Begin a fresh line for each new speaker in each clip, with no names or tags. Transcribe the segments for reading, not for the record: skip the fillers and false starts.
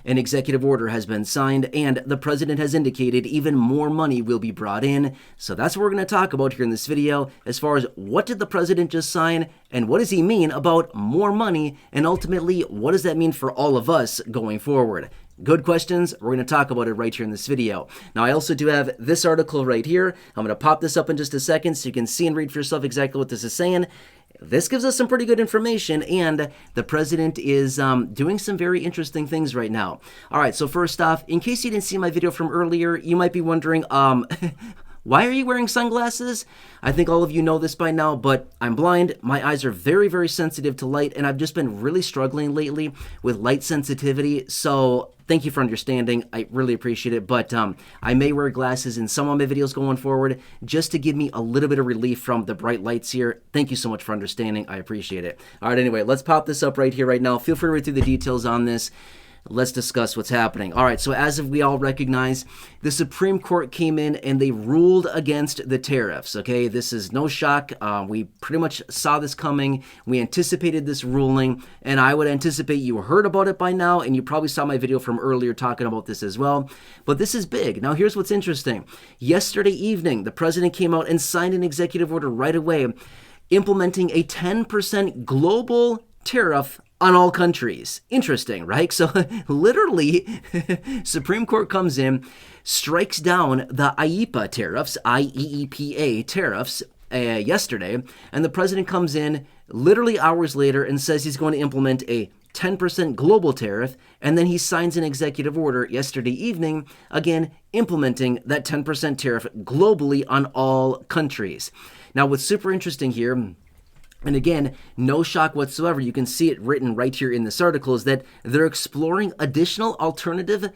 An executive order has been signed, and the president has indicated even more money will be brought in. So that's what we're going to talk about here in this video, as far as what did the president just sign, and what does he mean about more money, and ultimately, what does that mean for all of us going forward? Good questions. We're going to talk about it right here in this video. Now, I also do have this article right here. I'm going to pop this up in just a second so you can see and read for yourself exactly what this is saying. This gives us some pretty good information, and the president is doing some very interesting things right now. All right, so first off, in case you didn't see my video from earlier, you might be wondering, why are you wearing sunglasses? I think all of you know this by now, but I'm blind. My eyes are very, very sensitive to light, and I've just been really struggling lately with light sensitivity, so thank you for understanding. I really appreciate it, but I may wear glasses in some of my videos going forward just to give me a little bit of relief from the bright lights here. Thank you so much for understanding. I appreciate it. All right, anyway, let's pop this up right here right now. Feel free to read through the details on this. Let's discuss what's happening. All right, so as we all recognize, the Supreme Court came in and they ruled against the tariffs, okay? This is no shock. We pretty much saw this coming. We anticipated this ruling, and I would anticipate you heard about it by now, and you probably saw my video from earlier talking about this as well. But this is big. Now, here's what's interesting. Yesterday evening, the president came out and signed an executive order right away implementing a 10% global tariff on all countries. Interesting, right? So literally, Supreme Court comes in, strikes down the IEEPA tariffs, IEEPA tariffs yesterday, and the president comes in literally hours later and says he's going to implement a 10% global tariff, and then he signs an executive order yesterday evening, again, implementing that 10% tariff globally on all countries. Now, what's super interesting here, and again, no shock whatsoever, you can see it written right here in this article, is that they're exploring additional alternative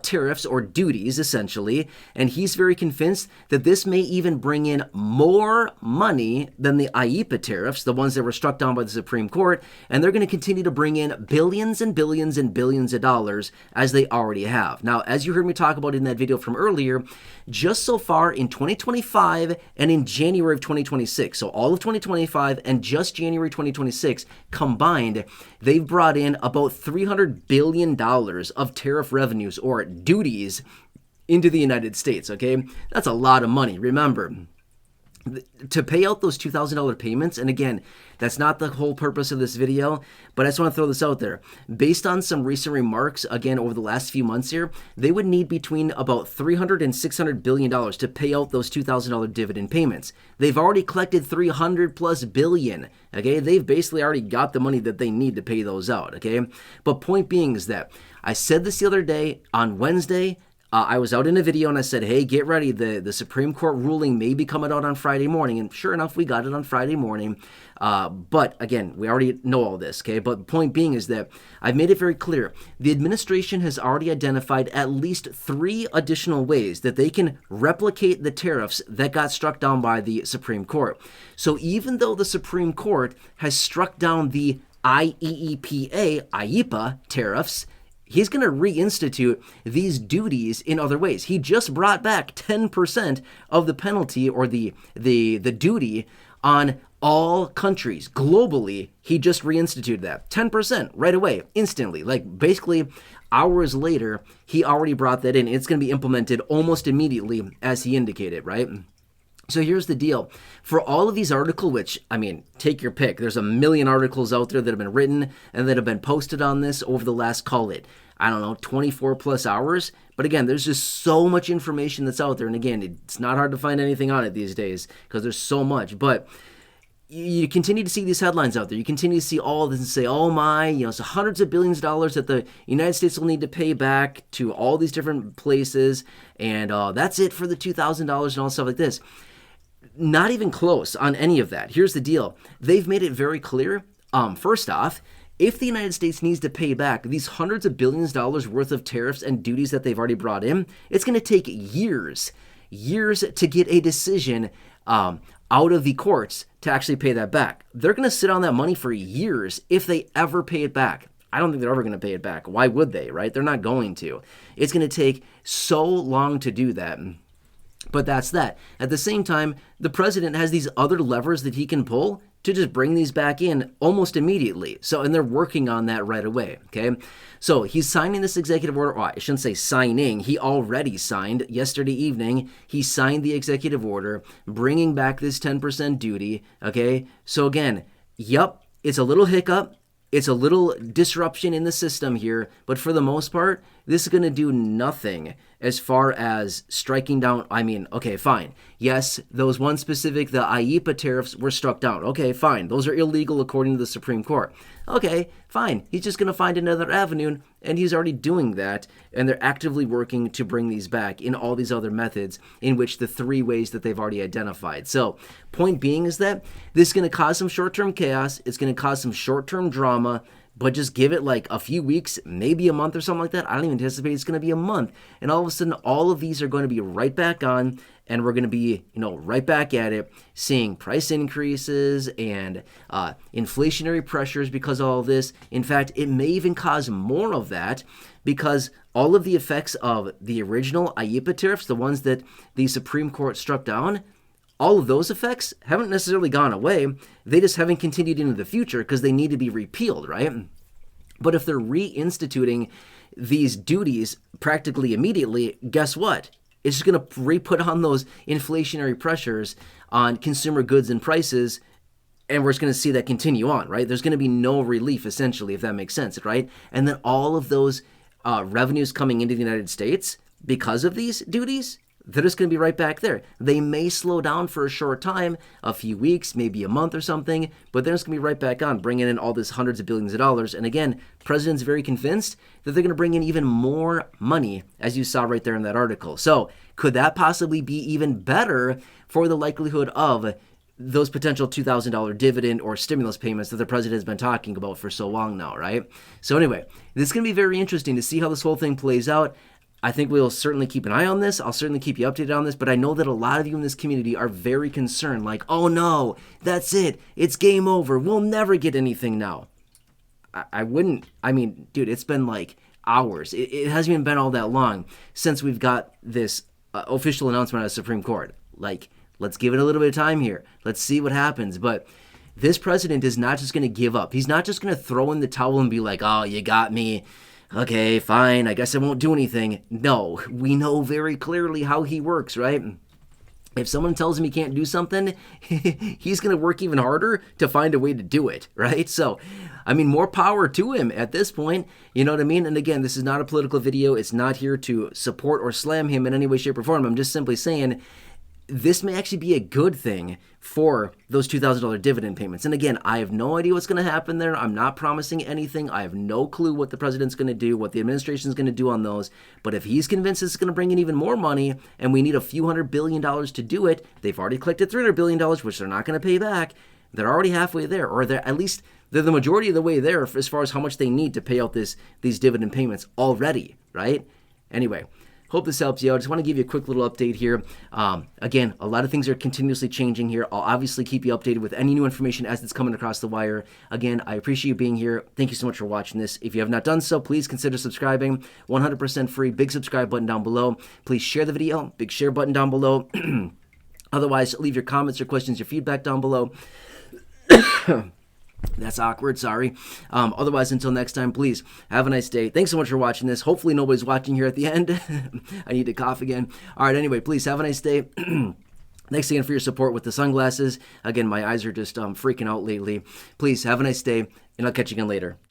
tariffs or duties, essentially, and he's very convinced that this may even bring in more money than the IEEPA tariffs, the ones that were struck down by the Supreme Court, and they're going to continue to bring in billions and billions and billions of dollars as they already have. Now, as you heard me talk about in that video from earlier, just so far in 2025 and in January of 2026, so all of 2025 and just January 2026 combined, they've brought in about $300 billion of tariff revenues or duties into the United States, okay? That's a lot of money. Remember, to pay out those $2,000 payments, and again, that's not the whole purpose of this video, but I just want to throw this out there. Based on some recent remarks, again, over the last few months here, they would need between about $300 and $600 billion to pay out those $2,000 dividend payments. They've already collected $300 plus billion, okay? They've basically already got the money that they need to pay those out, okay? But point being is that I said this the other day on Wednesday. I was out in a video and I said, hey, get ready. The Supreme Court ruling may be coming out on Friday morning. And sure enough, we got it on Friday morning. But again, we already know all this, okay? But the point being is that I've made it very clear. The administration has already identified at least 3 additional ways that they can replicate the tariffs that got struck down by the Supreme Court. So even though the Supreme Court has struck down the IEEPA tariffs, he's going to reinstitute these duties in other ways. He just brought back 10% of the penalty or the duty on all countries globally. He just reinstituted that 10% right away, instantly. Like basically hours later, he already brought that in. It's going to be implemented almost immediately as he indicated, right? So here's the deal. For all of these articles, which, I mean, take your pick. There's a million articles out there that have been written and that have been posted on this over the last, call it, I don't know, 24 plus hours. But again, there's just so much information that's out there. And again, it's not hard to find anything on it these days because there's so much. But you continue to see these headlines out there. You continue to see all this and say, oh my, it's hundreds of billions of dollars that the United States will need to pay back to all these different places. And that's it for the $2,000 and all stuff like this. Not even close on any of that. Here's the deal. They've made it very clear. First off, if the United States needs to pay back these hundreds of billions of dollars worth of tariffs and duties that they've already brought in, it's going to take years to get a decision out of the courts to actually pay that back. They're going to sit on that money for years if they ever pay it back. I don't think they're ever going to pay it back. Why would they, right? They're not going to. It's going to take so long to do that. But that's that. At the same time, the president has these other levers that he can pull to just bring these back in almost immediately. So, and they're working on that right away, okay? So he's signing this executive order. Well, I shouldn't say signing. He already signed yesterday evening. He signed the executive order bringing back this 10% duty, okay? So again, yep, it's a little hiccup. It's a little disruption in the system here, but for the most part, this is going to do nothing as far as striking down. I mean, okay, fine. Yes, those one specific, the IEEPA tariffs were struck down. Okay, fine. Those are illegal according to the Supreme Court. Okay, fine. He's just going to find another avenue, and he's already doing that, and they're actively working to bring these back in all these other methods in which the 3 ways that they've already identified. So, point being is that this is going to cause some short-term chaos. It's going to cause some short-term drama, but just give it like a few weeks, maybe a month or something like that. I don't even anticipate it's going to be a month. And all of a sudden, all of these are going to be right back on, and we're going to be, right back at it, seeing price increases and inflationary pressures because of all this. In fact, it may even cause more of that because all of the effects of the original IEEPA tariffs, the ones that the Supreme Court struck down, all of those effects haven't necessarily gone away. They just haven't continued into the future because they need to be repealed, right? But if they're reinstituting these duties practically immediately, guess what? It's just going to re-put on those inflationary pressures on consumer goods and prices, and we're just going to see that continue on, right? There's going to be no relief, essentially, if that makes sense, right? And then all of those revenues coming into the United States because of these duties, they're just going to be right back there. They may slow down for a short time, a few weeks, maybe a month or something, but they're just going to be right back on, bringing in all this hundreds of billions of dollars. And again, President's very convinced that they're going to bring in even more money, as you saw right there in that article. So could that possibly be even better for the likelihood of those potential $2,000 dividend or stimulus payments that the president has been talking about for so long now, right? So anyway, this is going to be very interesting to see how this whole thing plays out. I think we'll certainly keep an eye on this. I'll certainly keep you updated on this, but I know that a lot of you in this community are very concerned, like, oh no, that's it. It's game over. We'll never get anything now. I mean, dude, it's been like hours. It hasn't even been all that long since we've got this official announcement out of the Supreme Court. Like, let's give it a little bit of time here. Let's see what happens. But this president is not just going to give up. He's not just going to throw in the towel and be like, oh, you got me. Okay, fine, I guess I won't do anything. No, we know very clearly how he works, right? If someone tells him he can't do something, he's going to work even harder to find a way to do it, right? So, I mean, more power to him at this point, you know what I mean? And again, this is not a political video. It's not here to support or slam him in any way, shape, or form. I'm just simply saying this may actually be a good thing for those $2,000 dividend payments. And again, I have no idea what's going to happen there. I'm not promising anything. I have no clue what the president's going to do, what the administration is going to do on those. But if he's convinced it's going to bring in even more money and we need a few $100 billion to do it, they've already collected $300 billion, which they're not going to pay back. They're already halfway there, or they're at least they're the majority of the way there as far as how much they need to pay out these dividend payments already, right? Anyway, hope this helps you out. I just want to give you a quick little update here. Again, a lot of things are continuously changing here. I'll obviously keep you updated with any new information as it's coming across the wire. Again, I appreciate you being here. Thank you so much for watching this. If you have not done so, please consider subscribing. 100% free. Big subscribe button down below. Please share the video. Big share button down below. Otherwise, leave your comments, your questions, your feedback down below. That's awkward, sorry. Otherwise, until next time, please have a nice day. Thanks so much for watching this. Hopefully nobody's watching here at the end. I need to cough again. All right, anyway, please have a nice day. Thanks again for your support with the sunglasses. Again, my eyes are just freaking out lately. Please have a nice day, and I'll catch you again later.